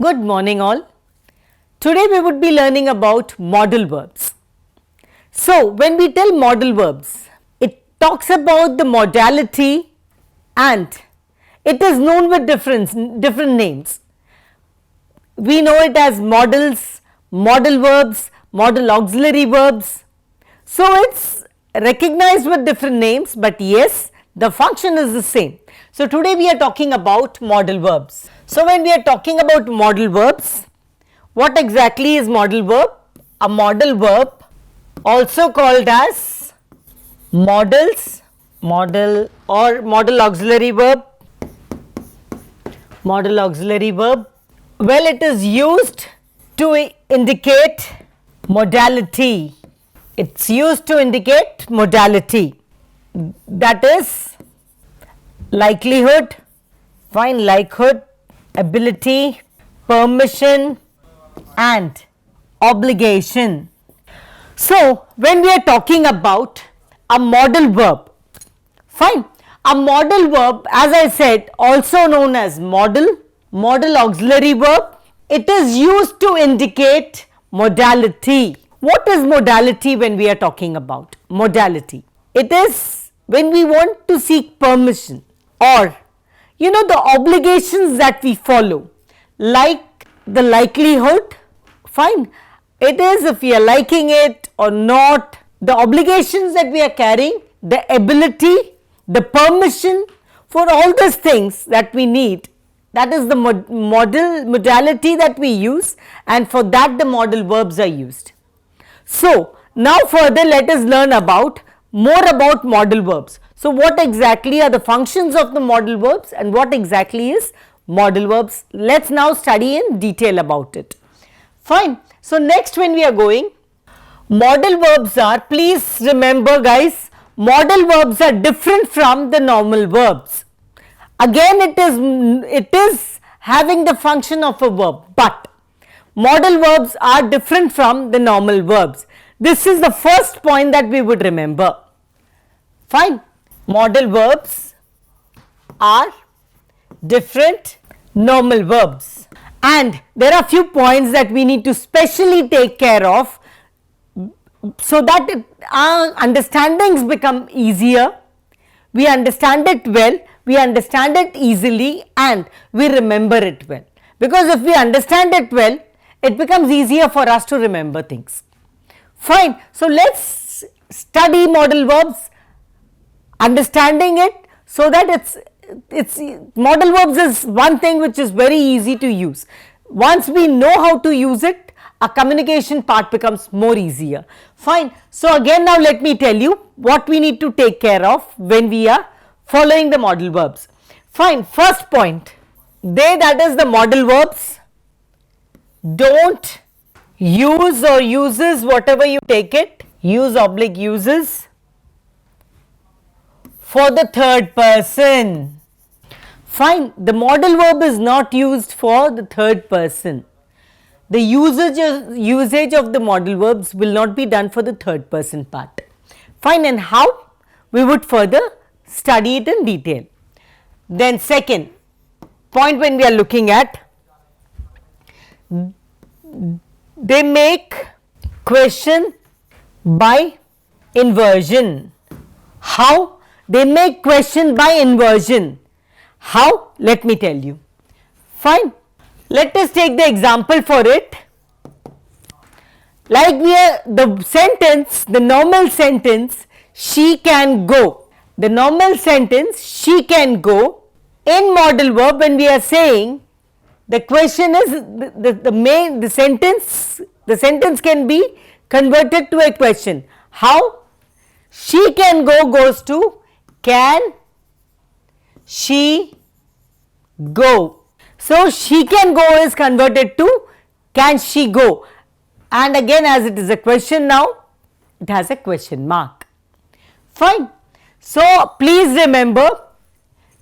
Good morning all. Today we would be learning about modal verbs. So when we tell modal verbs, it talks about the modality and it is known with different names. We know it as modals, modal verbs, modal auxiliary verbs. So it's recognized with different names, but yes, the function is the same. So today we are talking about modal verbs. So when we are talking about modal verbs, what exactly is modal verb? A modal verb, also called as modals, modal or modal auxiliary verb, modal auxiliary verb. Well, it is used to indicate modality. It's used to indicate modality, that is likelihood, fine, likelihood, ability, permission and obligation. So when we are talking about a modal verb, fine, a modal verb, as I said, also known as modal, modal auxiliary verb, it is used to indicate modality. What is modality when we are talking about modality? It is when we want to seek permission or the obligations that we follow, like the likelihood, fine, it is if we are liking it or not, the obligations that we are carrying, the ability, the permission for all these things that we need, that is the modality that we use, and for that the modal verbs are used. So now further let us learn more about modal verbs. So what exactly are the functions of the modal verbs and what exactly is modal verbs? Let's now study in detail about it. Fine. So next when we are going, modal verbs are, please remember guys, modal verbs are different from the normal verbs. Again it is having the function of a verb, but modal verbs are different from the normal verbs. This is the first point that we would remember. Fine. Modal verbs are different normal verbs, and there are few points that we need to specially take care of so that our understandings become easier, we understand it well, we understand it easily and we remember it well, because if we understand it well, it becomes easier for us to remember things. Fine. So let's study modal verbs, understanding it, so that it's modal verbs is one thing which is very easy to use. Once we know how to use it, a communication part becomes more easier. Fine. So again now let me tell you what we need to take care of when we are following the modal verbs. Fine. First point, that is the modal verbs don't use or uses, whatever you take it, use oblique uses, for the third person. Fine, the modal verb is not used for the third person. The usage of the modal verbs will not be done for the third person part. Fine, and how? We would further study it in detail. Then second point when we are looking at, they make question by inversion. How? They make question by inversion. How? Let me tell you. Fine. Let us take the example for it. Like the sentence, the normal sentence, she can go. The normal sentence, she can go. In modal verb, when we are saying, the question is the sentence can be converted to a question. How? She can go goes to can she go. So she can go is converted to can she go, and again as it is a question now, it has a question mark. Fine. So please remember,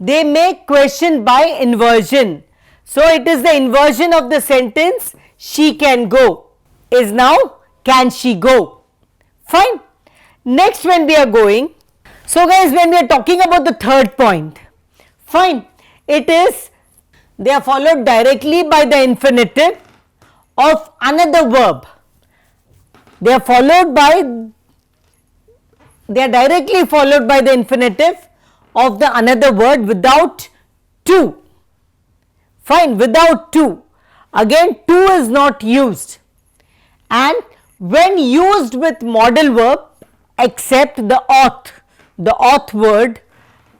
they make question by inversion. So it is the inversion of the sentence she can go is now can she go. Fine. Next when we are going, so guys when we are talking about the third point, fine, it is they are followed directly by the infinitive of another verb. They are directly followed by the infinitive of the another word without to. Fine, without to. Again, to is not used, and when used with modal verb, except the auth word,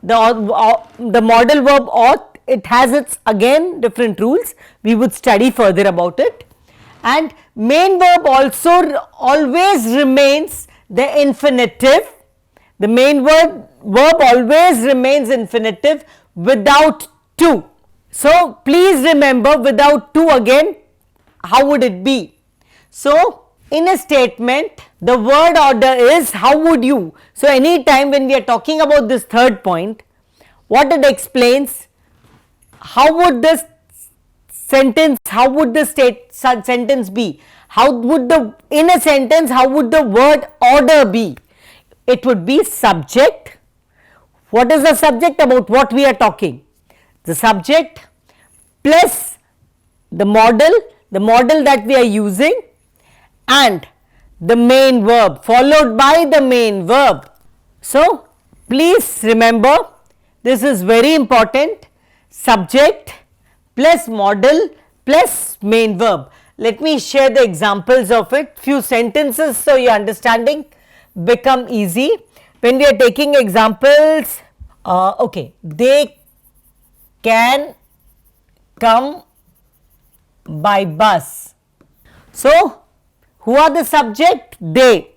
the modal verb auth, it has its again different rules. We would study further about it. And main verb also always remains the infinitive. The main verb always remains infinitive without to. So please remember, without to again, how would it be? So in a statement, the word order is how would you. So any time when we are talking about this third point, what it explains, how would this sentence, how would the sentence be? How would in a sentence, how would the word order be? It would be subject. What is the subject? About what we are talking? The subject plus the modal that we are using, and the main verb followed by the main verb. So please remember, this is very important, subject plus modal plus main verb. Let me share the examples of it, few sentences, so your understanding become easy. When we are taking examples, okay, they can come by bus. So who are the subject? They.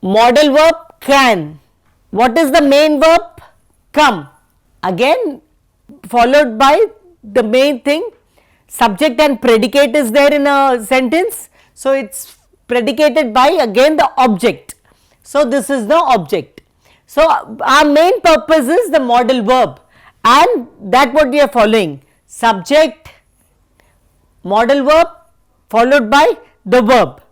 Modal verb can. What is the main verb? Come. Again followed by the main thing. Subject and predicate is there in a sentence. So it's predicated by again the object. So this is the object. So our main purpose is the modal verb, and that what we are following. Subject, modal verb followed by the verb,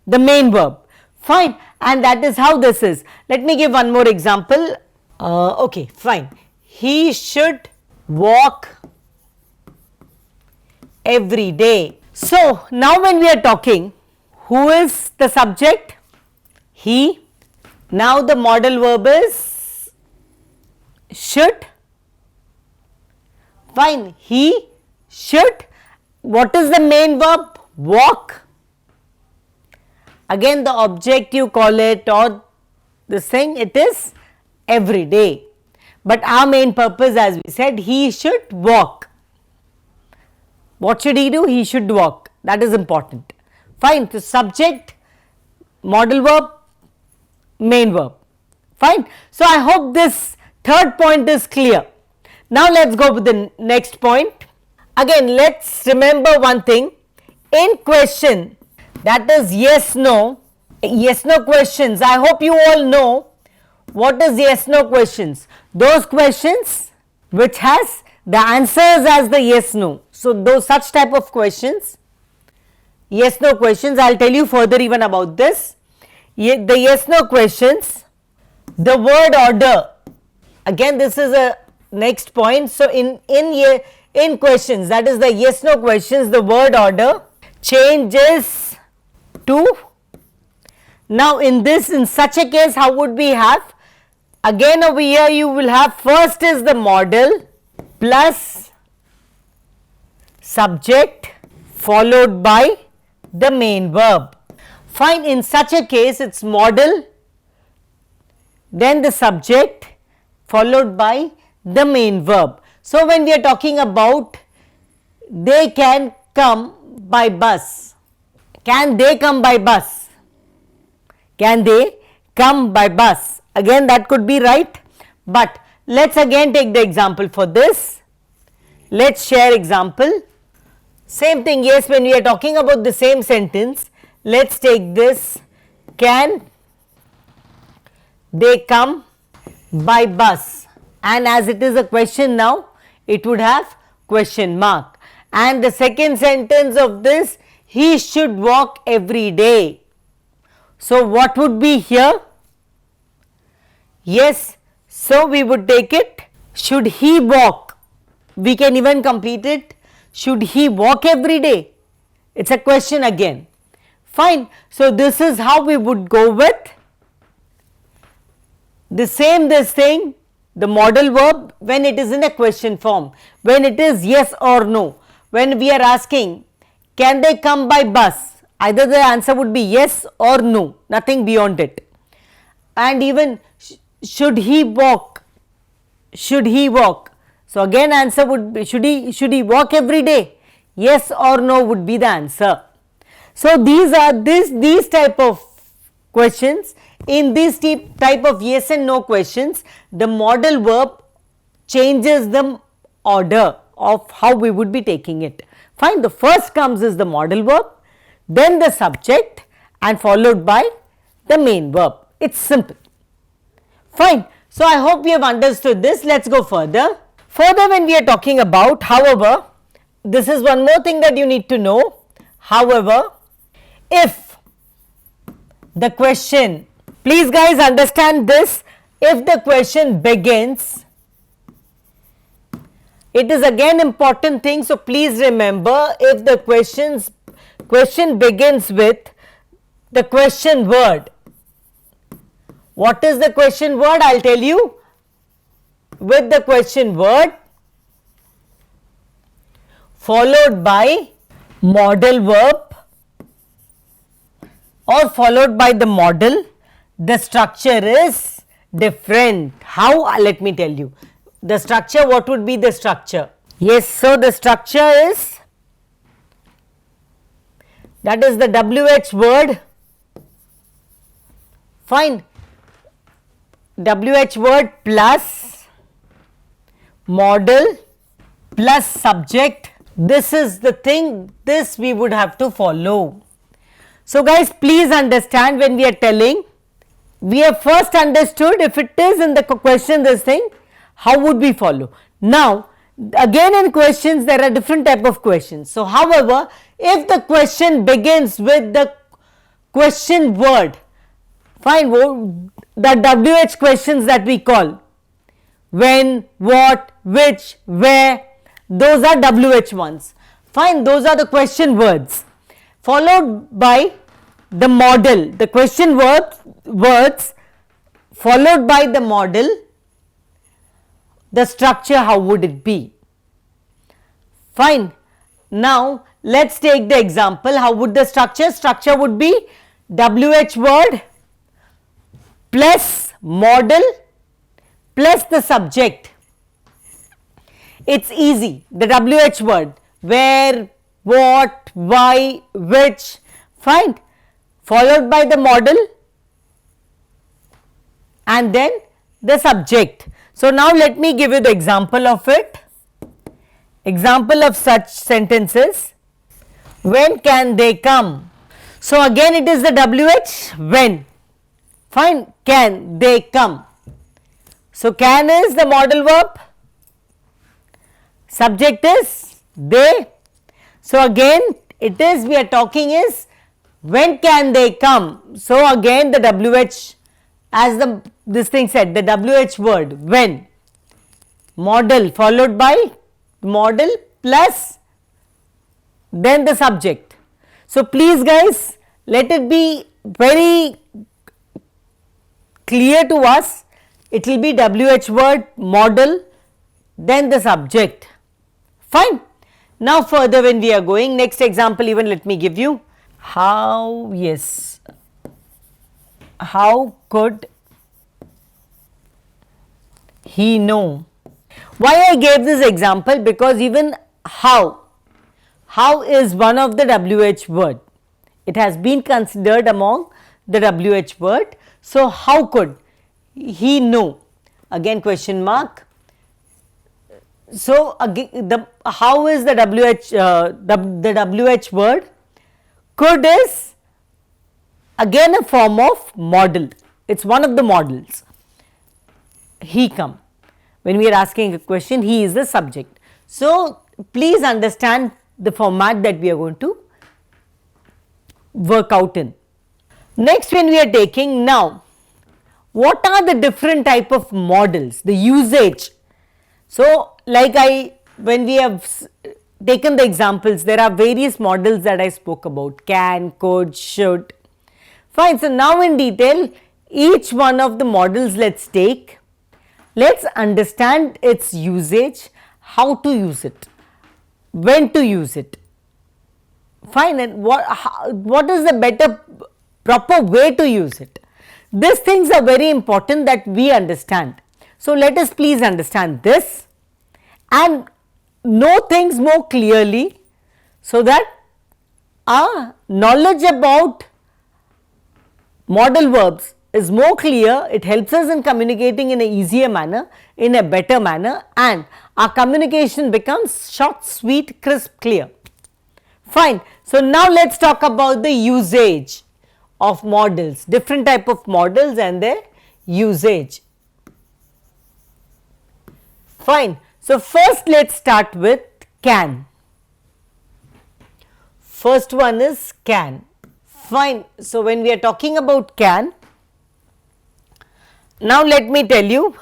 the main verb. Fine, and that is how this is. Let me give one more example. Okay, fine. He should walk every day. So now when we are talking, who is the subject? He. Now the modal verb is should. Fine, he should. What is the main verb? Walk. Again the object you call it, or this thing, it is every day. But our main purpose, as we said, he should walk. What should he do? He should walk. That is important. Fine. So subject, modal verb, main verb. Fine. So I hope this third point is clear. Now let us go with the next point. Again, let us remember one thing. In question, that is yes no questions. I hope you all know what is yes no questions. Those questions which has the answers as the yes no. So those such type of questions, yes no questions, I will tell you further even about this. The yes no questions, the word order, again this is a next point. So in questions, that is the yes no questions, the word order changes to. Now in such a case, how would we have? Again over here you will have, first is the modal plus subject followed by the main verb. Fine, in such a case it is modal, then the subject followed by the main verb. So when we are talking about they can come by bus, can they come by bus? Can they come by bus? Again that could be right, but let us again take the example for this. Let us share example. Same thing, yes, when we are talking about the same sentence, let us take this, can they come by bus, and as it is a question now, it would have question mark. And the second sentence of this, he should walk every day. So what would be here? Yes, so we would take it, should he walk? We can even complete it, Should he walk every day? It's a question again. Fine. So, this is how we would go with this thing, the modal verb when it is in a question form, when it is yes or no. When we are asking, can they come by bus? Either the answer would be yes or no, nothing beyond it. And even should he walk? Should he walk? So, again answer would be should he walk every day? Yes or no would be the answer. So, these are these type of questions. In this type of yes and no questions, the modal verb changes the order of how we would be taking it. Fine, the first comes is the modal verb, then the subject and followed by the main verb. It is simple. Fine. So, I hope we have understood this. Let us go further. Further, when we are talking about, however, this is one more thing that you need to know. However, if the question, please guys understand this, if the question begins, it is again important thing. So, please remember, if the question begins with the question word. What is the question word? I will tell you. With the question word followed by modal verb or followed by the modal, the structure is different. How? Let me tell you. The structure, what would be the structure? Yes, so the structure is, that is the WH word. Fine. WH word plus modal plus subject. This is the thing, this we would have to follow. So, guys, please understand, when we are telling, we have first understood if it is in the question this thing, how would we follow. Now, again in questions there are different type of questions. So, however, if the question begins with the question word, fine, the WH questions that we call, when, what, which, where, those are WH ones. Fine, those are the question words, followed by the modal, the question words followed by the modal, the structure, how would it be? Fine. Now, let us take the example. How would the structure would be WH word plus modal plus the subject. It is easy, the WH word, where, what, why, which, fine, followed by the modal and then the subject. So, now let me give you the example of it. Example of such sentences: when can they come? So, again it is the WH, when, fine, can they come. So, can is the modal verb, subject is they. So, again it is, we are talking is when can they come. So, again the WH, as the this thing said, the WH word, when, modal followed by modal plus then the subject. So, please guys, let it be very clear to us, it will be WH word, modal, then the subject, fine. Now, further when we are going, next example even let me give you. How, yes, how could he know? Why I gave this example? Because even how is one of the WH word, it has been considered among the WH word. So, how could he know, again question mark. So, again the how is the WH word, could is again a form of modal, it is one of the modals. He come, when we are asking a question, he is the subject. So, please understand the format that we are going to work out in. Next, when we are taking, now what are the different type of modals, the usage. So, like when we have taken the examples, there are various models that I spoke about: can, could, should. Fine. So, now in detail each one of the models let us take. Let us understand its usage, how to use it, when to use it. Fine. And what is the better proper way to use it. These things are very important that we understand. So, let us please understand this and know things more clearly, so that our knowledge about modal verbs is more clear. It helps us in communicating in a easier manner, in a better manner, and our communication becomes short, sweet, crisp, clear. Fine. So, now let us talk about the usage of modals, different type of modals and their usage. Fine. So, first let us start with can. First one is can. Fine. So, when we are talking about can, now let me tell you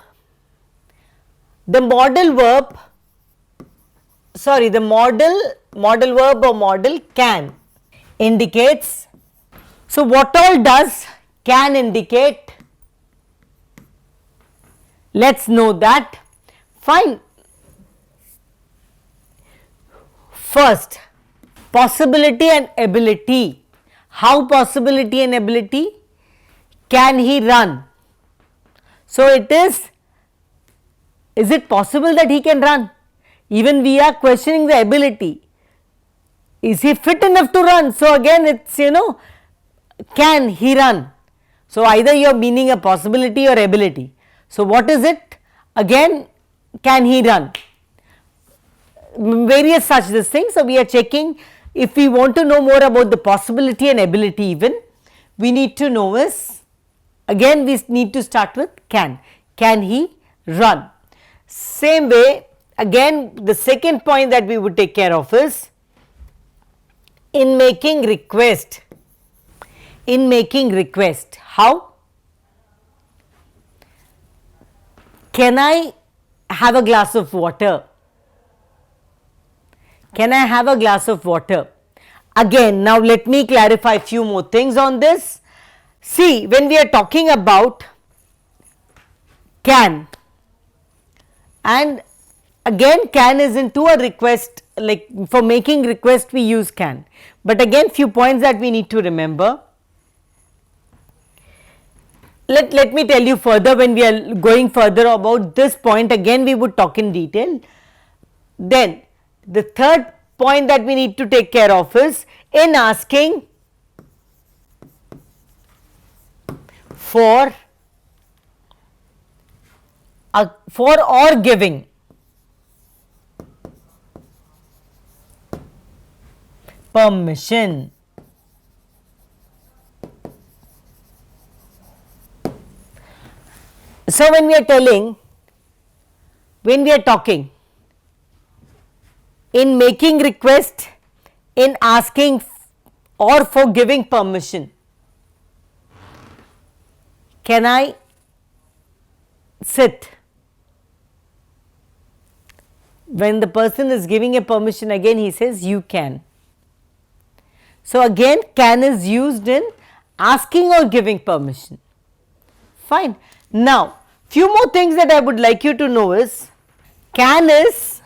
the modal verb, sorry, the modal verb or modal can indicates. So, what all does can indicate? Let us know that. Fine. First, possibility and ability. How possibility and ability? Can he run? So, it is it possible that he can run? Even we are questioning the ability. Is he fit enough to run? So, again it is can he run? So, either you are meaning a possibility or ability. So, what is it? Again, can he run? Various such this things. So, we are checking. If we want to know more about the possibility and ability, even we need to know is, again we need to start with can. Can he run? Same way, again the second point that we would take care of is in making request. In making request, how? Can I have a glass of water? Can I have a glass of water? Again, now let me clarify few more things on this. See, when we are talking about can, and again can is into a request, like for making request we use can, but again few points that we need to remember. Let me tell you further when we are going further about this point, again we would talk in detail. Then the third point that we need to take care of is in asking for or giving permission. So, when we are telling, when we are talking in making request, in asking or for giving permission, can I sit? When the person is giving a permission, again he says you can. So, again can is used in asking or giving permission. Fine. Now, few more things that I would like you to know is can is,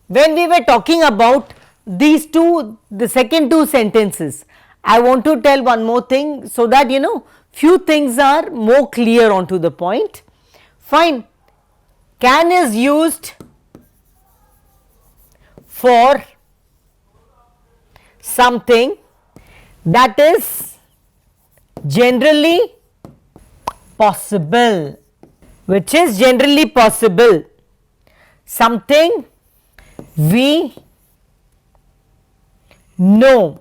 when we were talking about these two, the second two sentences, I want to tell one more thing so that few things are more clear onto the point. Fine. Can is used for something that is generally possible, which is generally possible, something we know,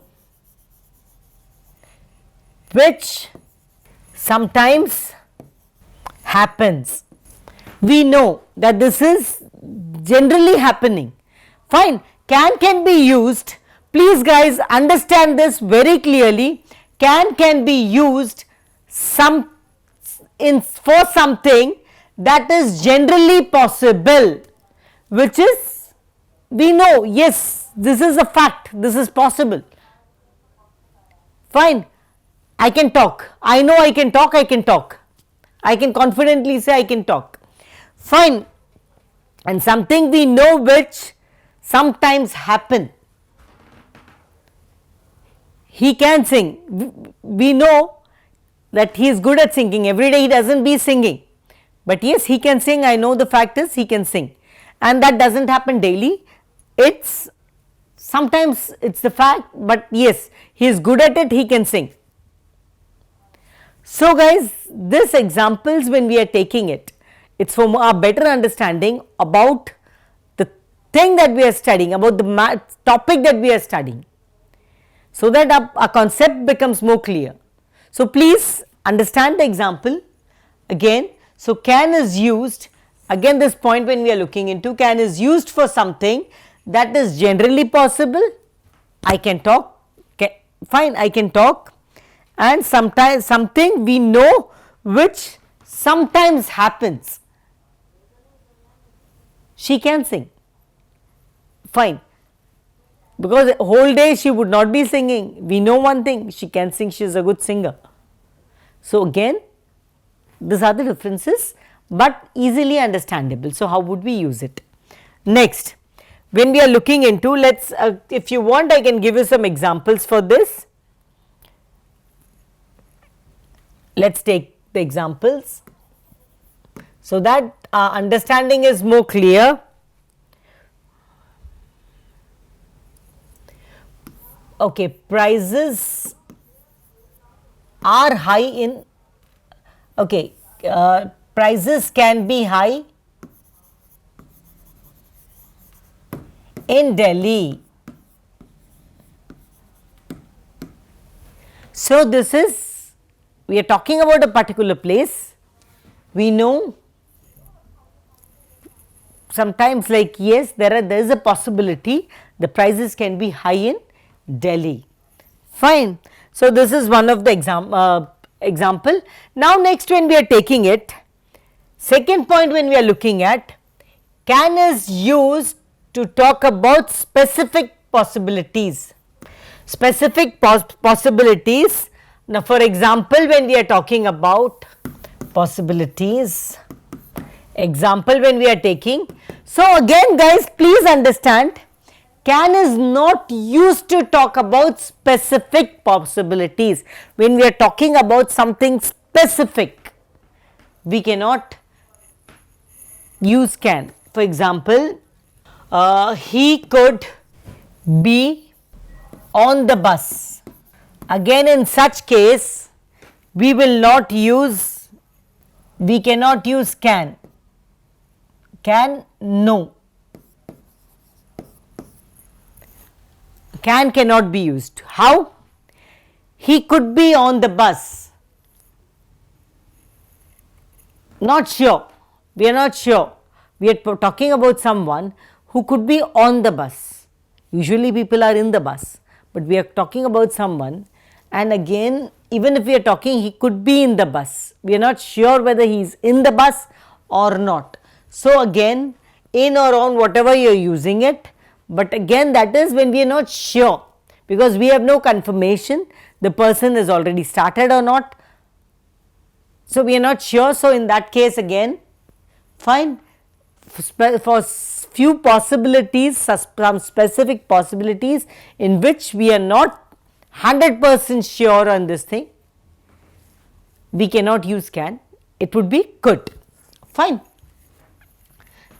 which sometimes happens. We know that this is generally happening. Fine. Can be used, please guys understand this very clearly, can be used for something that is generally possible, which is we know, yes, this is a fact, this is possible. Fine, I can talk, I know I can talk, I can talk, I can confidently say I can talk. Fine, and something we know which sometimes happen. He can sing, we know that he is good at singing, every day he does not be singing, but yes, he can sing, I know the fact is he can sing, and that does not happen daily, it is sometimes it is the fact, but yes, he is good at it, he can sing. So guys, this examples when we are taking it, it is for a better understanding about the thing that we are studying, about the topic that we are studying, so that our concept becomes more clear. So please understand the example again. So can is used, again this point when we are looking into, can is used for something that is generally possible, I can talk, fine, I can talk, and sometimes something we know which sometimes happens, she can sing, fine, because whole day she would not be singing, we know one thing, she can sing, she is a good singer. So again these are the differences, but easily understandable. So how would we use it? Next, when we are looking into, let us if you want I can give you some examples for this. Let us take the examples so that our understanding is more clear. Okay, prices are high in, okay, prices can be high in Delhi. So this is, we are talking about a particular place, we know sometimes like yes, there is a possibility the prices can be high in Delhi, fine. So this is one of the example. Now next when we are taking it, second point when we are looking at, can is used to talk about specific possibilities, specific possibilities. Now for example when we are talking about possibilities, example when we are taking, so again guys please understand, can is not used to talk about specific possibilities. When we are talking about something specific, we cannot use can. For example, he could be on the bus. Again in such case, we will not use, we cannot use can. Can, no. Can cannot be used. How? He could be on the bus. Not sure, we are not sure. We are talking about someone who could be on the bus. Usually people are in the bus, but we are talking about someone, and again even if we are talking he could be in the bus, we are not sure whether he is in the bus or not. So again in or on whatever you are using it, but again that is when we are not sure, because we have no confirmation the person has already started or not. So we are not sure, so in that case again fine, for few possibilities, some specific possibilities in which we are not 100% sure on this thing, we cannot use can, it would be could, fine.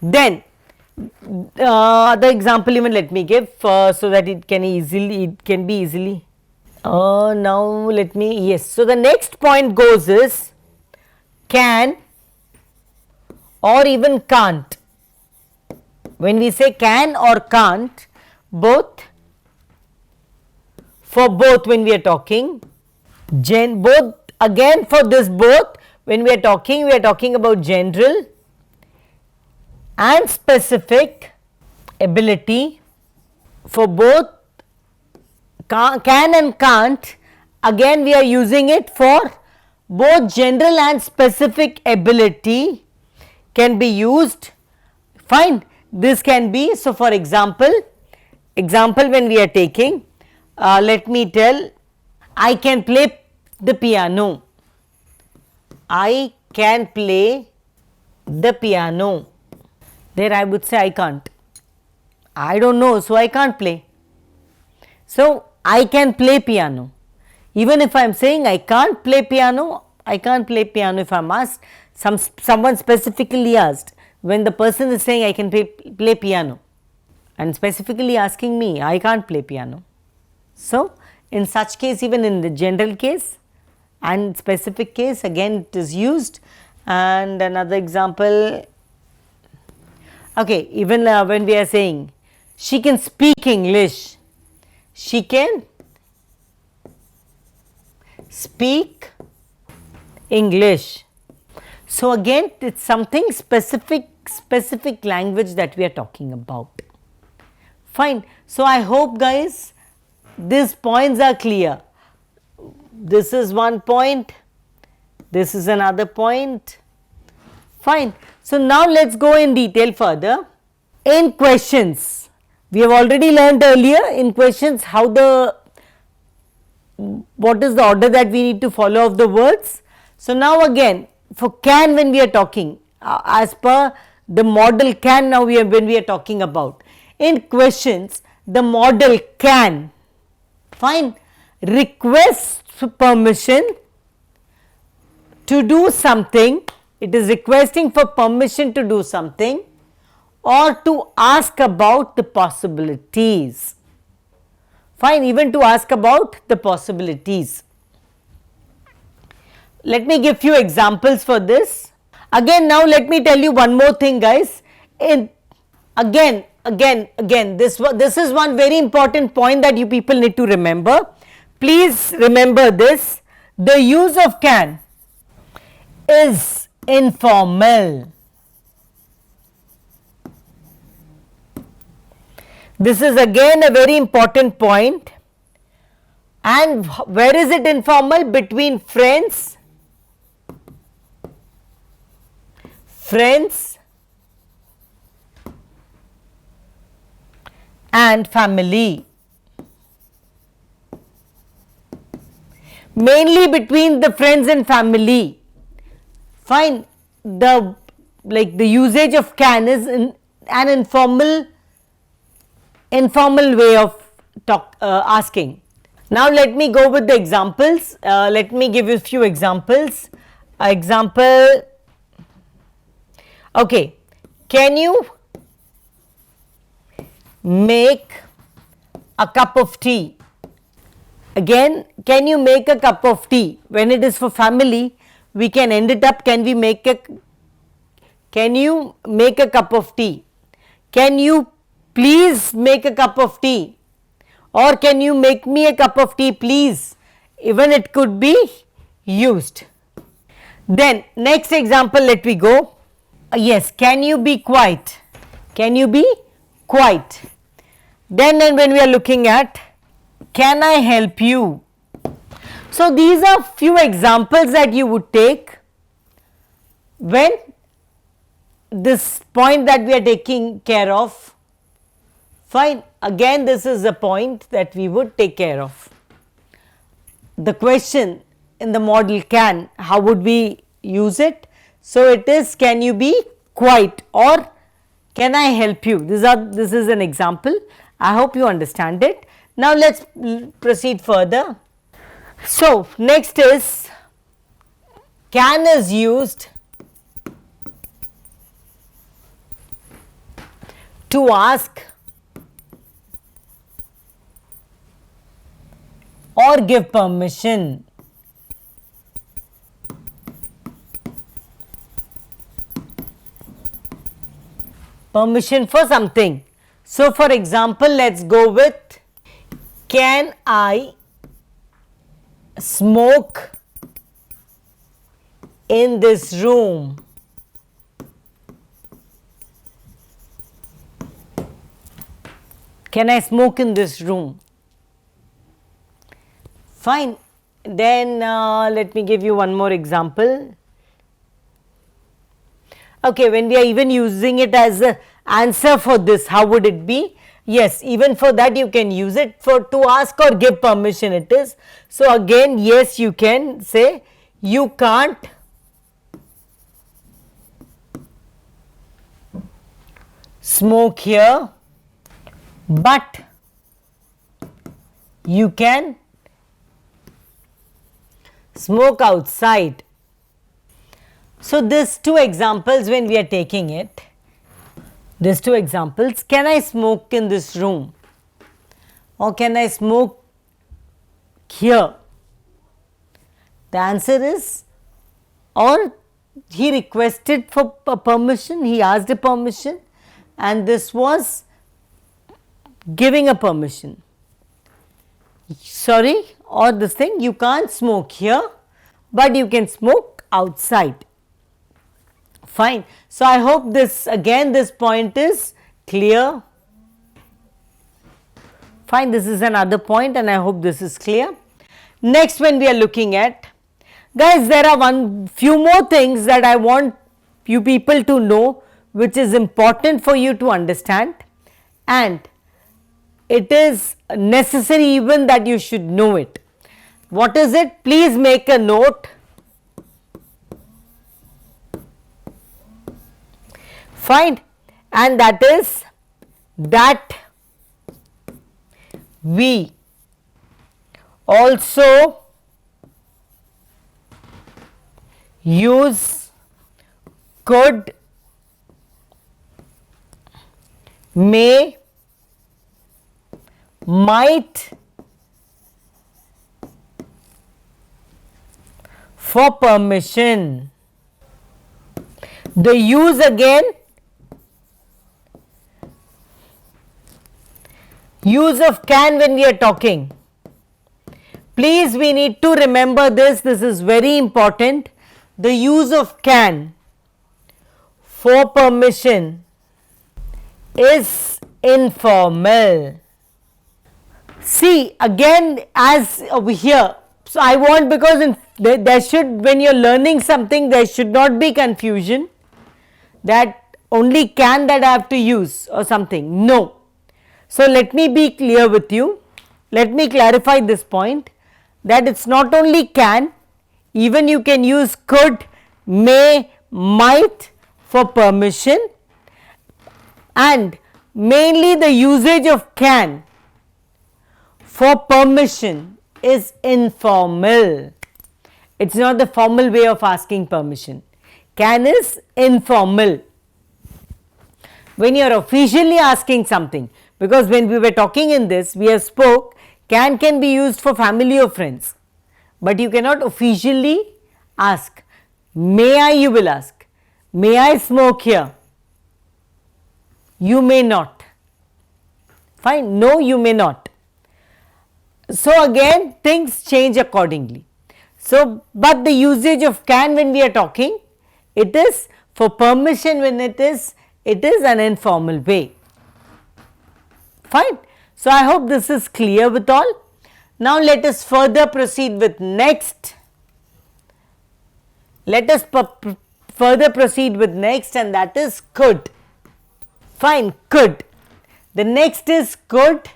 Then the example even let me give so that it can be easily, now let me, yes. So the next point goes is can or even can't. When we say can or can't, both, for both when we are talking, both, again for this both when we are talking about general and specific ability. For both can and can't, again we are using it for both general and specific ability can be used, fine. This can be, so for example example when we are taking, let me tell, I can play the piano. I can play the piano. There I would say I can't. I don't know, so I can't play. So I can play piano. Even if I am saying I can't play piano, I can't play piano if I am asked, someone specifically asked, when the person is saying I can play piano and specifically asking me, I can't play piano. So in such case, even in the general case and specific case, again it is used. And another example, okay, even when we are saying she can speak English, she can speak English. So again it is something specific language that we are talking about. Fine. So I hope guys these points are clear. This is one point, this is another point. Fine. So now let us go in detail further. In questions, we have already learned earlier in questions how what is the order that we need to follow of the words. So now again for can, when we are talking as per the model can, now when we are talking about in questions, the model can, fine, request permission to do something, it is requesting for permission to do something or to ask about the possibilities, fine, even to ask about the possibilities. Let me give few examples for this. Again now let me tell you one more thing guys, again this is one very important point that you people need to remember. Please remember this, the use of can is informal. This is again a very important point. And where is it informal? Between friends and family, mainly between the friends and family, fine. The usage of can is an informal way of asking. Now let me go with the examples. Let me give you a few examples. Example, okay, can you make a cup of tea? Again, can you make a cup of tea? When it is for family, we can end it up, can you make a cup of tea? Can you please make a cup of tea? Or can you make me a cup of tea please? Even it could be used. Then next example, let me go. Yes, can you be quiet? Can you be quiet? Then when we are looking at, can I help you? So these are few examples that you would take when this point that we are taking care of, fine. Again this is a point that we would take care of. The question in the model can, how would we use it? So it is, can you be quiet or can I help you? This is an example. I hope you understand it. Now let us proceed further. So next is, can is used to ask or give permission. Permission for something. So for example, let us go with, can I smoke in this room? Can I smoke in this room? Fine. Then let me give you one more example. Okay, when we are even using it as an answer for this, how would it be? Yes, even for that you can use it for to ask or give permission it is. So again, yes, you can say you can't smoke here, but you can smoke outside. So these two examples when we are taking it, these two examples, can I smoke in this room or can I smoke here? The answer is, or he requested for permission, he asked a permission and this was giving a permission. Sorry, or this thing, you can't smoke here, but you can smoke outside. Fine. So I hope this, again this point is clear. Fine, this is another point and I hope this is clear. Next, when we are looking at, guys, there are few more things that I want you people to know, which is important for you to understand, and it is necessary even that you should know it. What is it? Please make a note. Fine, and that is that we also use could, may, might for permission. The use again, use of can when we are talking. Please, we need to remember this is very important. The use of can for permission is informal. See again, as over here, so I want, because there should, when you are learning something, there should not be confusion that only can that I have to use or something. No. So let me be clear with you, let me clarify this point, that it is not only can, even you can use could, may, might for permission, and mainly the usage of can for permission is informal. It is not the formal way of asking permission. Can is informal. When you are officially asking something, because when we were talking in this, we have spoke, can be used for family or friends, but you cannot officially ask. May I, you will ask. May I smoke here? You may not. Fine. No, you may not. So again, things change accordingly. So, but the usage of can when we are talking, it is for permission when it is an informal way. Fine. So I hope this is clear with all. Now let us further proceed with next. Let us further proceed with next, and that is could. Fine, could. The next is could.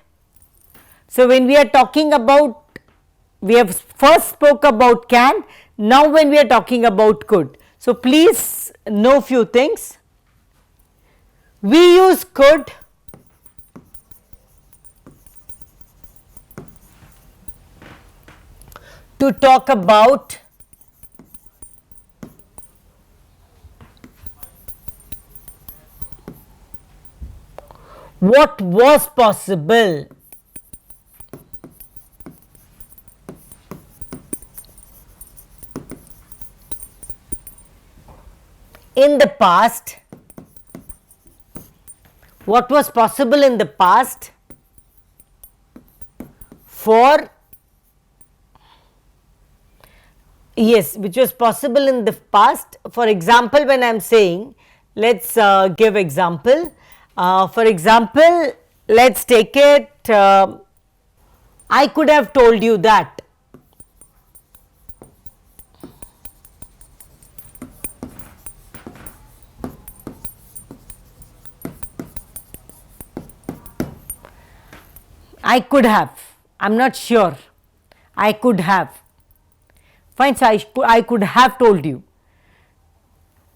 So when we are talking about, we have first spoke about can, now when we are talking about could. So please know few things. We use could to talk about what was possible in the past, what was possible in the past for, yes, which was possible in the past. For example, when I am saying, let us give example. For example, let us take it, I could have told you that. I could have, I am not sure, I could have. Fine, so I could have told you,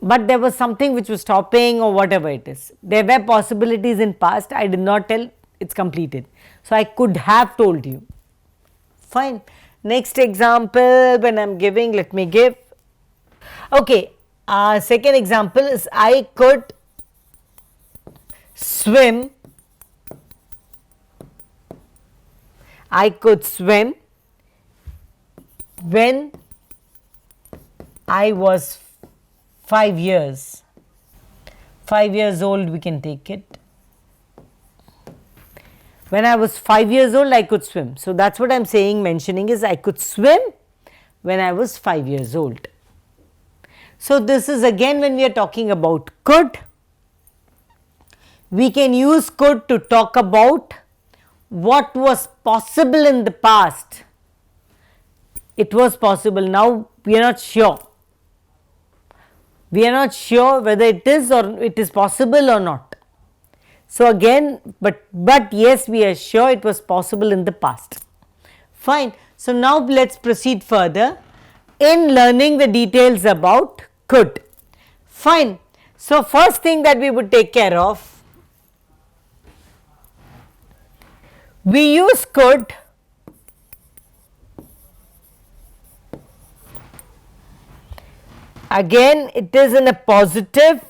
but there was something which was stopping or whatever it is. There were possibilities in past, I did not tell, it is completed. So, I could have told you. Fine. Next example when I am giving, let me give. Okay, second example is I could swim. I could swim when I was 5 years. 5 years old, we can take it. When I was 5 years old, I could swim. So, that is what I am saying, mentioning is I could swim when I was 5 years old. So, this is again when we are talking about could. We can use could to talk about what was possible in the past. It was possible, now we are not sure. We are not sure whether it is or it is possible or not. So, again but yes, we are sure it was possible in the past. Fine. So, now let us proceed further in learning the details about could. Fine. So, first thing that we would take care of, we use could again, it is in a positive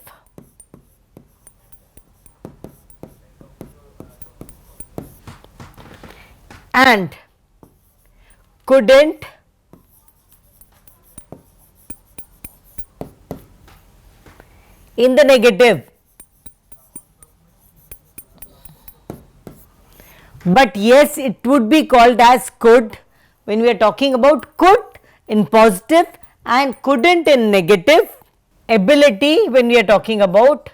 and couldn't in the negative. But yes, it would be called as could when we are talking about could in positive and couldn't in negative. Ability when we are talking about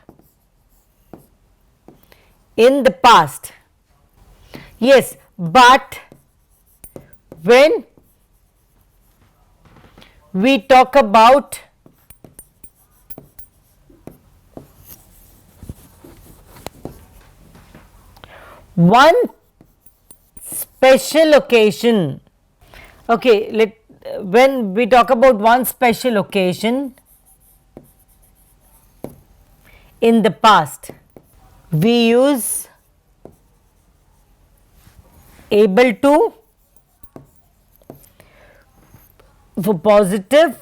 in the past. Yes, but when we talk about one special occasion, okay, when we talk about one special occasion in the past, we use able to for positive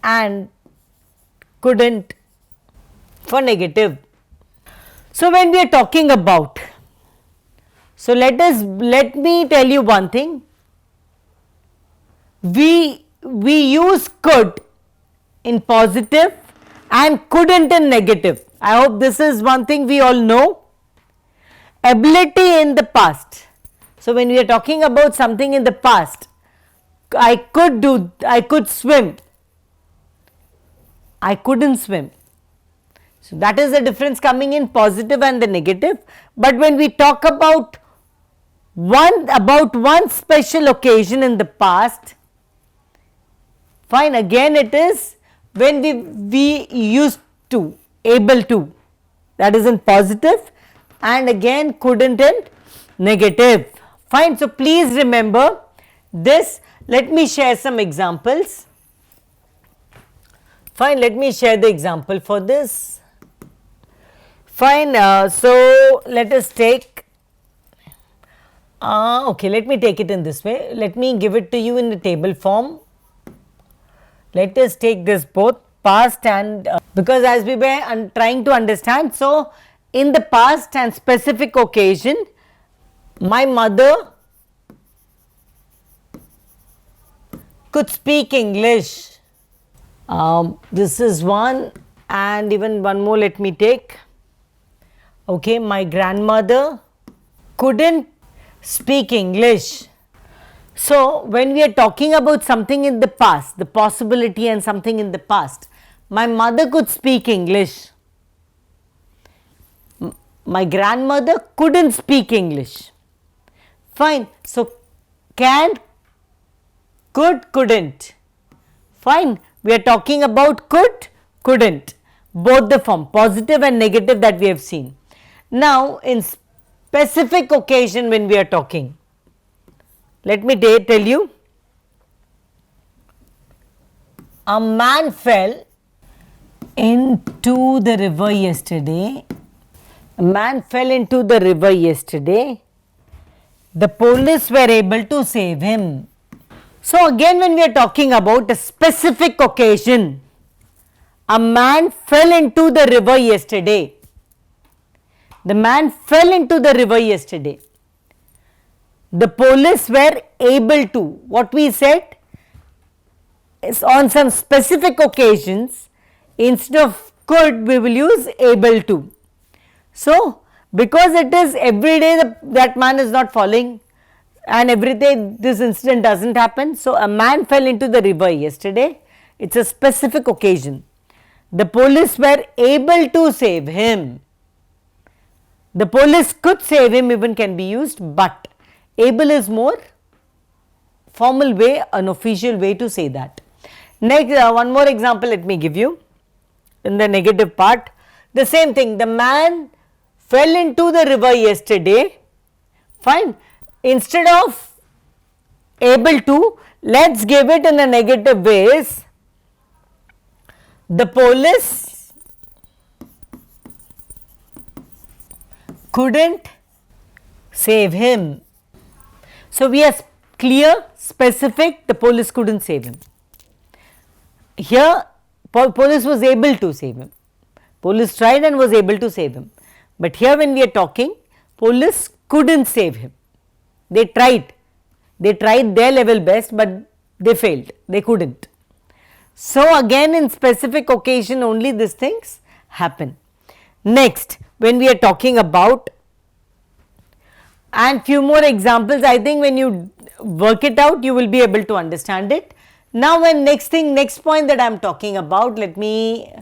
and couldn't for negative. So, when we are talking about, so let me tell you one thing, we use could in positive and couldn't in negative. I hope this is one thing we all know. Ability in the past. So, when we are talking about something in the past, I could swim, I couldn't swim. So, that is the difference coming in positive and the negative. But when we talk about one special occasion in the past, fine, again it is when we used to, able to, that is in positive, and again couldn't in negative. Fine. So, please remember this. Let me share some examples. Fine, let me share the example for this. Fine. So, let us take, okay, let me take it in this way. Let me give it to you in the table form. Let us take this both past and because as we were trying to understand. So, in the past and specific occasion, my mother could speak English. This is one, and even one more let me take. Okay, my grandmother couldn't speak English. So, when we are talking about something in the past, the possibility and something in the past, my mother could speak English. My grandmother couldn't speak English. Fine. So, can, could, couldn't. Fine. We are talking about could, couldn't, both the form positive and negative that we have seen. Now in specific occasion when we are talking, let me tell you, a man fell into the river yesterday. A man fell into the river yesterday. The police were able to save him. So again, when we are talking about a specific occasion, a man fell into the river yesterday. The man fell into the river yesterday. The police were able to. What we said is, on some specific occasions, instead of could, we will use able to. So because it is every day that man is not falling, and every day this incident does not happen. So a man fell into the river yesterday, it is a specific occasion. The police were able to save him. The police could save him even can be used, but able is more formal way, an official way to say that. Next, one more example let me give you. In the negative part, the same thing, the man fell into the river yesterday. Fine. Instead of able to, let us give it in a negative ways. The police couldn't save him. So we are clear, specific, the police couldn't save him. Here police was able to save him. Police tried and was able to save him. But here when we are talking, police couldn't save him. They tried their level best, but they failed, they couldn't. So again, in specific occasion only these things happen. Next, when we are talking about, and few more examples, I think when you work it out you will be able to understand it. Now when next point that I am talking about, let me,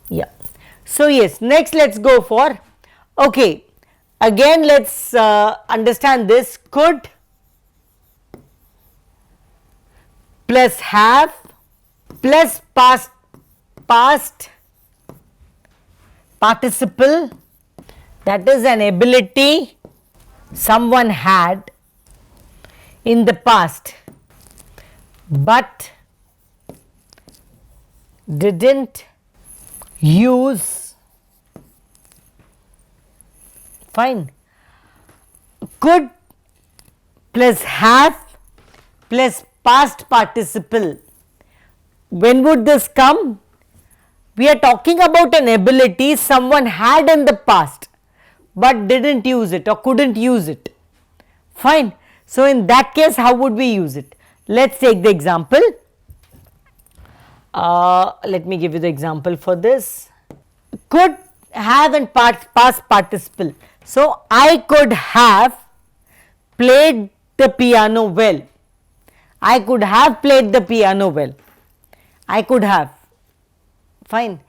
yeah. So yes, next let us go for, okay, again let us understand this, could plus have plus past participle, that is an ability someone had in the past but didn't use. Fine. Could plus have plus past participle. When would this come? We are talking about an ability someone had in the past but didn't use it or couldn't use it. Fine. So in that case, how would we use it? Let us take the example. Let me give you the example for this. Could have and past participle. So I could have played the piano well. I could have played the piano well. I could have. Fine.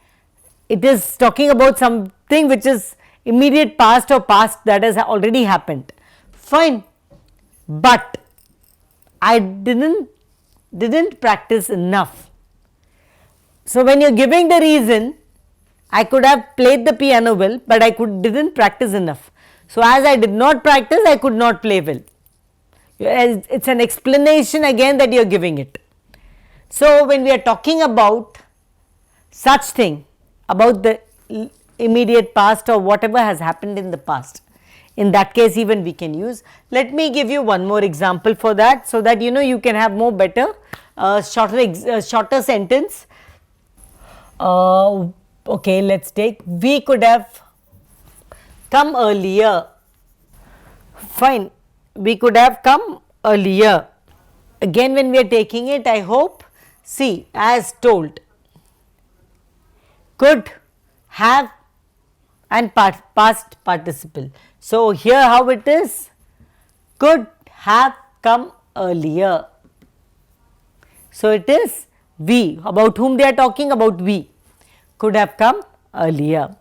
It is talking about something which is immediate past or past that has already happened. Fine. But I didn't practice enough. So when you are giving the reason, I could have played the piano well, but I didn't practice enough. So as I did not practice, I could not play well. It is an explanation again that you are giving it. So when we are talking about such thing, about the immediate past or whatever has happened in the past, in that case even we can use. Let me give you one more example for that, so that you can have more better shorter sentence. Okay, let us take, we could have come earlier. Fine, we could have come earlier. Again when we are taking it, I hope, see, as told, could have and past participle. So here how it is, could have come earlier. So it is we, about whom they are talking about, we could have come earlier.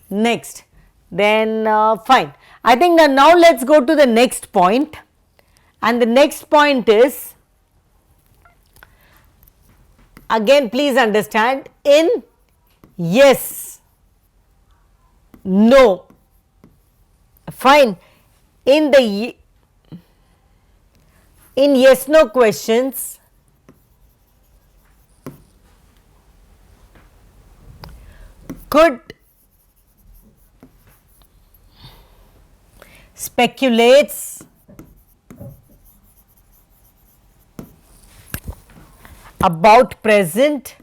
Next, then fine. I think that now let us go to the next point, and the next point is, again please understand, in yes no. Fine. In yes no questions, could, speculates, about present,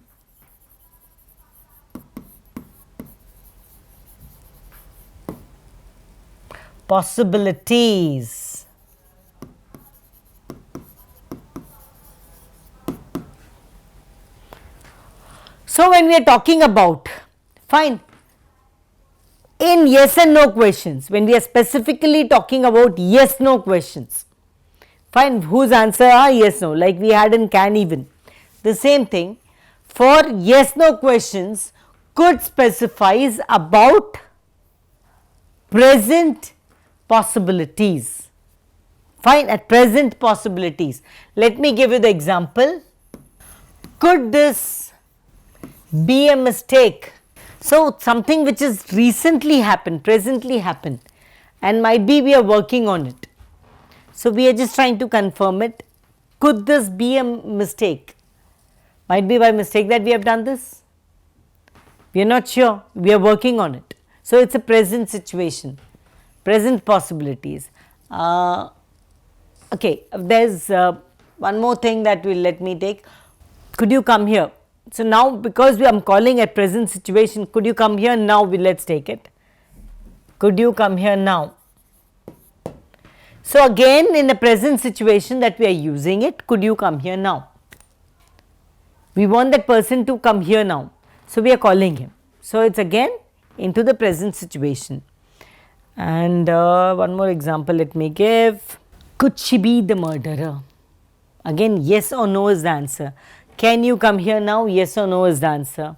possibilities. So when we are talking about, fine, in yes and no questions, when we are specifically talking about yes no questions, fine, whose answer are yes no, like we had in can even. The same thing for yes no questions, could specifies about present possibilities. Fine, at present possibilities. Let me give you the example. Could this be a mistake? So, something which is recently happened, presently happened, and might be we are working on it. So, we are just trying to confirm it. Could this be a mistake? Might be by mistake that we have done this. We are not sure, we are working on it. So, it is a present situation, present possibilities. Okay, there is one more thing that will let me take. Could you come here? So, now because I am calling a present situation, could you come here now? Let us take it. Could you come here now? So, again in the present situation that we are using it, could you come here now? We want that person to come here now. So, we are calling him. So, it is again into the present situation. And one more example let me give. Could she be the murderer? Again yes or no is the answer. Can you come here now? Yes or no is the answer.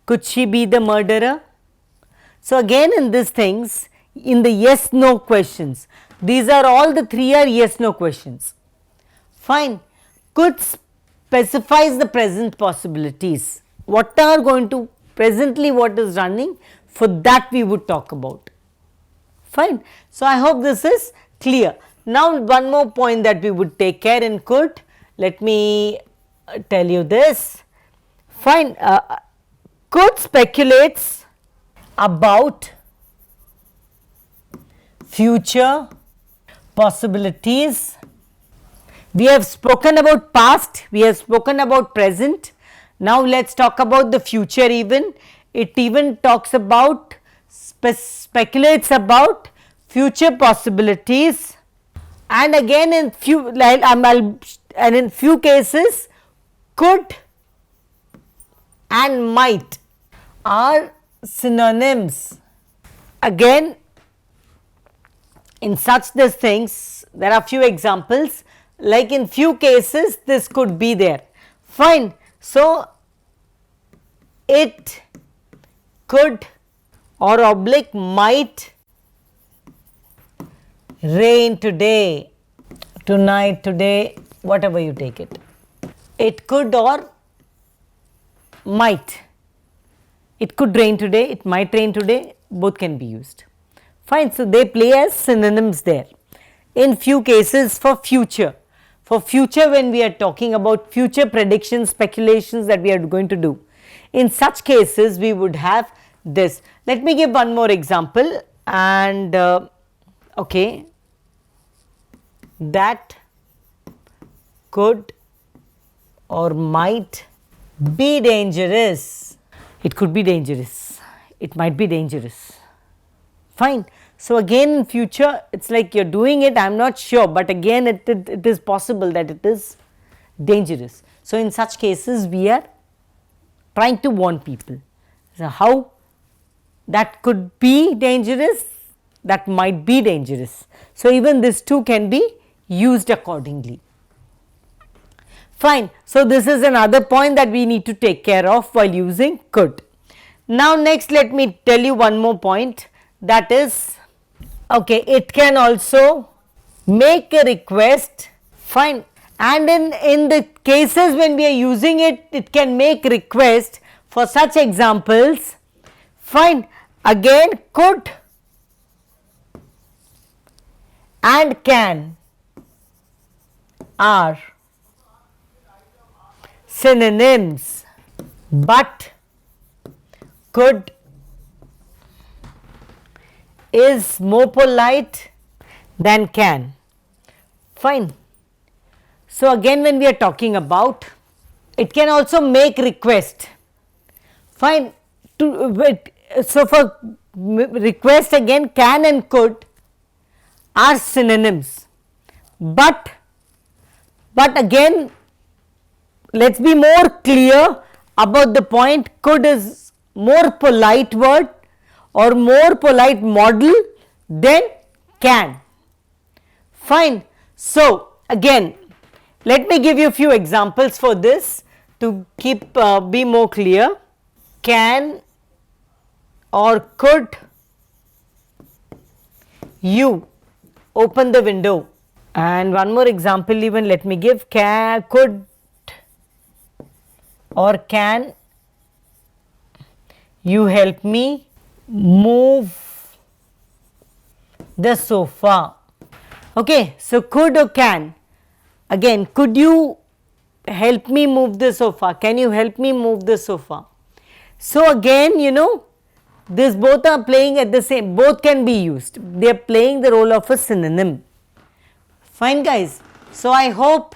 Could she be the murderer? So, again in these things, in the yes no questions, these are all the three are yes no questions. Fine. Could specifies the present possibilities. What are going to presently what is running, for that we would talk about. Fine. So, I hope this is clear. Now, one more point that we would take care in could, let me tell you this. Fine. Could speculates about future possibilities. We have spoken about past, we have spoken about present. Now, let us talk about the future even. It even talks about, speculates about future possibilities, and again in few and in few cases could and might are synonyms. Again in such these things there are few examples, like in few cases this could be there. Fine. So, it could or oblique might rain today, tonight, today, whatever you take it. It could or might. It could rain today, it might rain today, both can be used. Fine. So, they play as synonyms there. In few cases for future when we are talking about future predictions, speculations that we are going to do, in such cases we would have this. Let me give one more example, and okay, that could or might be dangerous. It could be dangerous, it might be dangerous. Fine. So, again in future it is like you are doing it, I am not sure, but again it is possible that it is dangerous. So, in such cases we are trying to warn people. So, how that could be dangerous, that might be dangerous. So, even these two can be used accordingly. Fine. So, this is another point that we need to take care of while using could. Now, next let me tell you one more point, that is, okay, it can also make a request. Fine. And in the cases when we are using it, it can make request. For such examples, fine, Again, could and can are synonyms, but could is more polite than can. Fine. So, again when we are talking about, it can also make request. Fine. So, for request again can and could are synonyms, but again let us be more clear about the point. Could is more polite word or more polite model than can. Fine. So, again let me give you a few examples for this to keep be more clear. Can or could you open the window? And one more example even let me give. Could or can you help me move the sofa? Okay, so could or can. Again, could you help me move the sofa? Can you help me move the sofa? So, again this both are playing at the same, both can be used, they are playing the role of a synonym. Fine guys. So, I hope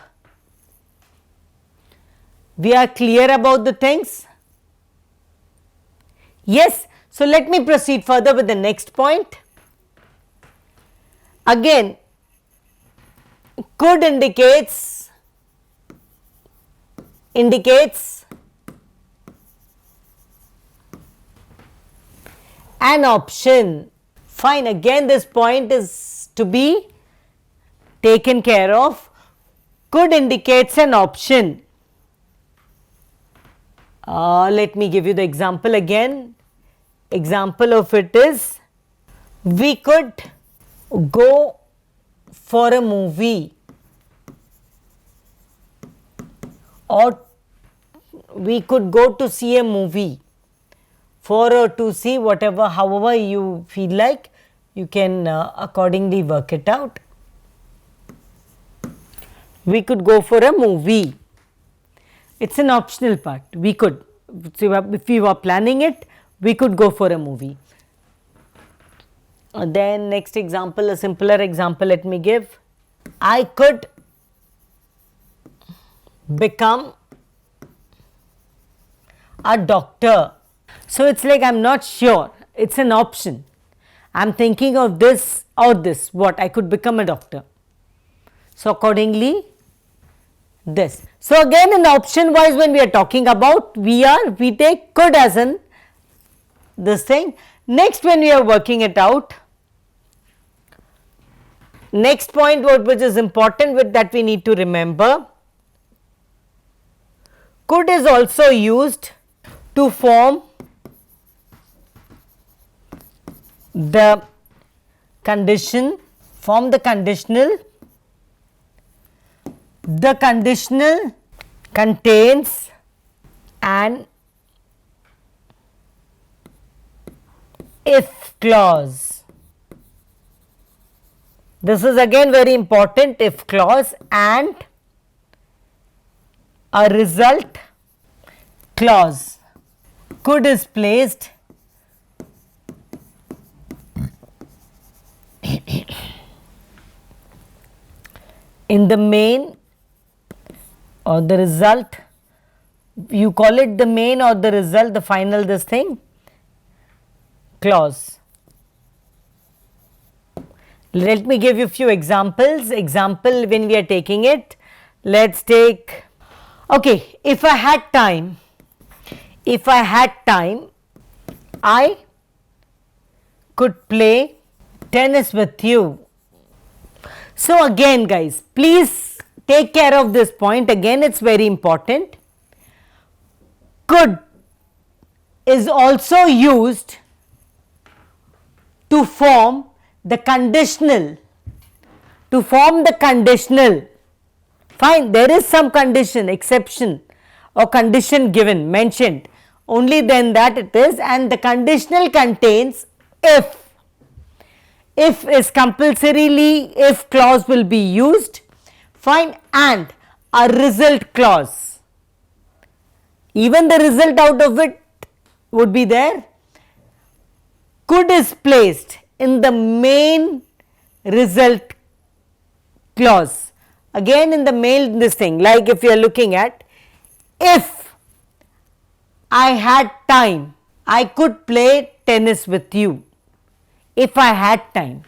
we are clear about the things. Yes. So, let me proceed further with the next point. Again, could indicates an option. Fine. Again this point is to be taken care of. Could indicates an option. Let me give you the example again. Example of it is, we could go for a movie, or we could go to see a movie, for or to see, whatever, however you feel like, you can accordingly work it out. We could go for a movie. It is an optional part. We could, so if we were planning it, we could go for a movie. Then next example, a simpler example let me give. I could become a doctor. So, it is like I am not sure, it is an option. I am thinking of this or this, what I could become a doctor. So, accordingly this. So, again in option wise when we are talking about, we take could as an this thing. Next, when we are working it out, next point which is important with that we need to remember, could is also used to form the condition, form the conditional. The conditional contains an if clause. This is again very important, if clause, and a result clause. Could is placed in the main or the result, you call it the main or the result, the final this thing clause. Let me give you a few examples. Example when we are taking it, let us take, okay, if I had time, I could play tennis with you. So, again guys, please take care of this point, again it is very important. Could is also used to form the conditional, fine, there is some condition, exception or condition given, mentioned, only then that it is, and the conditional contains if. If is compulsorily, if clause will be used, fine, and a result clause. Even the result out of it would be there. Could is placed in the main result clause. Again in the main this thing, like if you are looking at, if I had time, I could play tennis with you. If I had time,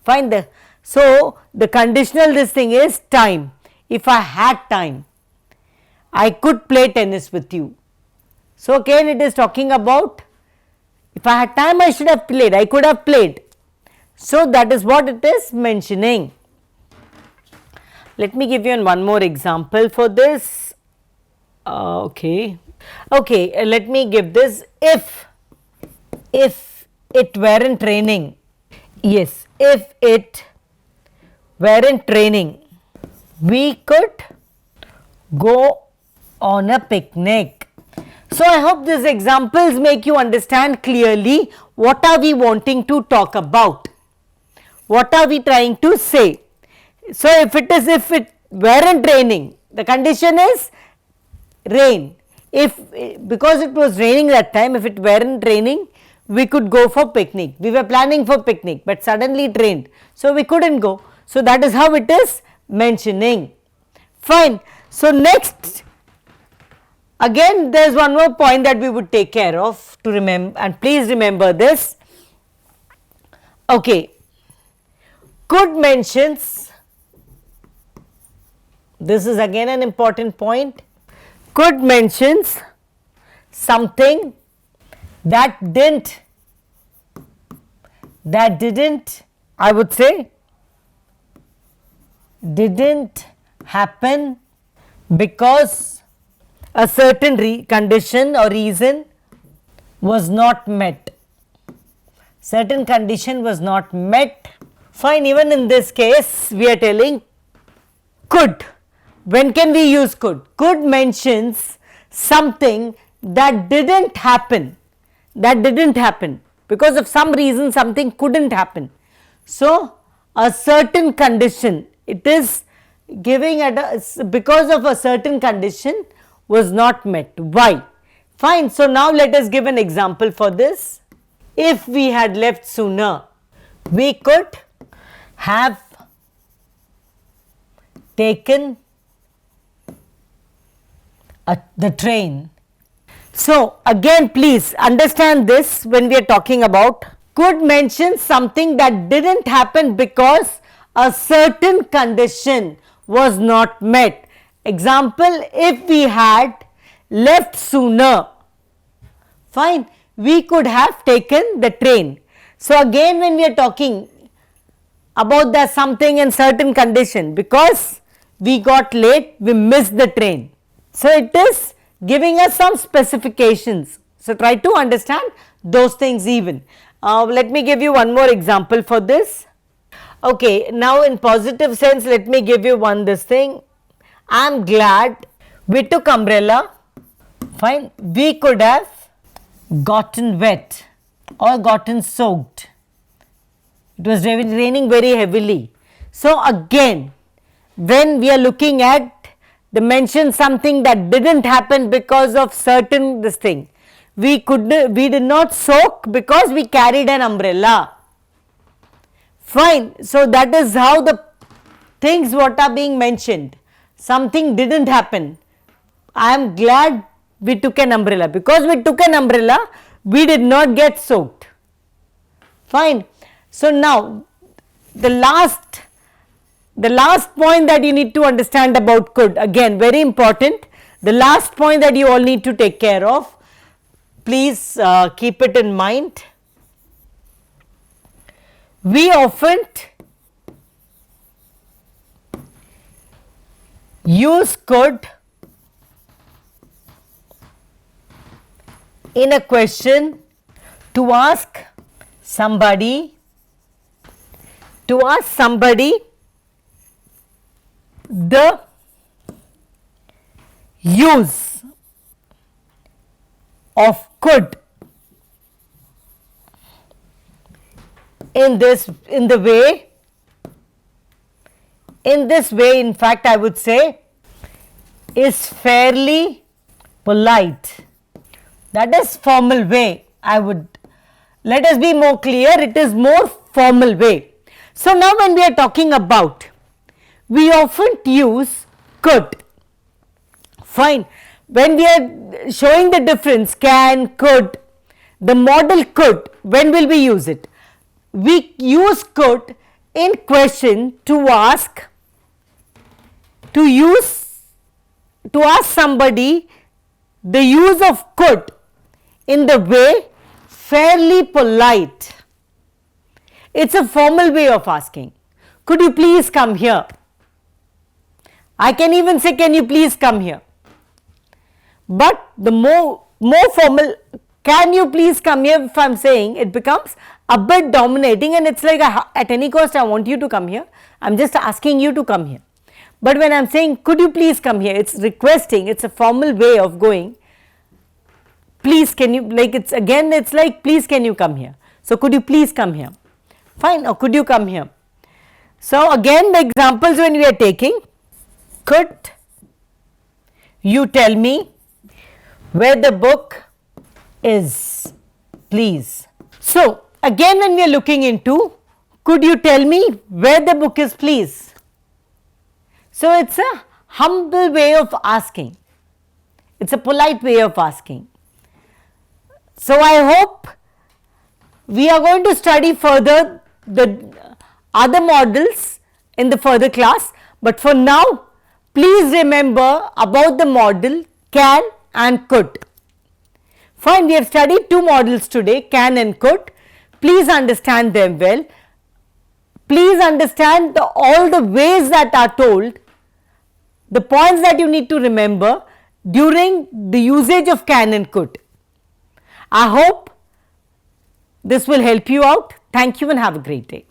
find the, so the conditional this thing is time. If I had time, I could play tennis with you. So again it is talking about, if I had time I should have played, I could have played. So that is what it is mentioning. Let me give you one more example for this. Okay, let me give this. If it weren't raining, yes, if it weren't raining, we could go on a picnic. So I hope these examples make you understand clearly what are we wanting to talk about, what are we trying to say. So if it weren't raining, the condition is rain. If because it was raining that time, if it weren't raining, we could go for picnic. We were planning for picnic, but suddenly it rained, so we couldn't go. So that is how it is mentioning. Fine. So next, again there is one more point that we would take care of to remember, and please remember this. Okay, could mentions, this is again an important point. Could mentions something that didn't, I would say, didn't happen because a certain condition or reason was not met. Certain condition was not met. Fine, even in this case we are telling could. When can we use could? Could mentions something that didn't happen, because of some reason something couldn't happen. So a certain condition, it is giving at a, because of a certain condition was not met. Why? Fine. So now let us give an example for this. If we had left sooner, we could have taken the train. So again please understand this, when we are talking about could mention something that didn't happen because a certain condition was not met. Example, if we had left sooner, fine, we could have taken the train. So again when we are talking about the something in certain condition, because we got late, we missed the train. So it is giving us some specifications. So try to understand those things even. Let me give you one more example for this. Okay, now in positive sense, let me give you this thing. I am glad we took umbrella. Fine, we could have gotten wet or gotten soaked. It was raining very heavily. So again, when we are looking at the mention something that didn't happen because of certain this thing, we did not soak because we carried an umbrella. Fine. So that is how the things what are being mentioned. Something didn't happen. I am glad we took an umbrella. Because we took an umbrella, we did not get soaked. Fine. So now the last point that you need to understand about could, again very important, the last point that you all need to take care of, please keep it in mind. We often use could in a question to ask somebody the use of could in this way in fact I would say is fairly polite. That is formal way. Let us be more clear, it is more formal way. So now when we are talking about, we often use could. Fine. When we are showing the difference, can, could, the modal could, when will we use it? We use could in question to ask somebody the use of could in the way fairly polite. It's a formal way of asking. Could you please come here? I can even say, can you please come here? But the more formal, can you please come here, if I am saying, it becomes a bit dominating and it's like at any cost I want you to come here, I am just asking you to come here. But when I am saying, could you please come here, it's requesting, it's a formal way of going, please can you, like it's like please can you come here. So could you please come here? Fine, or could you come here? So again the examples when we are taking, could you tell me where the book is, please. So again when we are looking into, could you tell me where the book is, please. So it's a humble way of asking, it's a polite way of asking. So I hope we are going to study further the other models in the further class, but for now please remember about the model can and could. Fine, we have studied two models today, can and could. Please understand them well. Please understand all the ways that are told, the points that you need to remember during the usage of can and could. I hope this will help you out. Thank you and have a great day.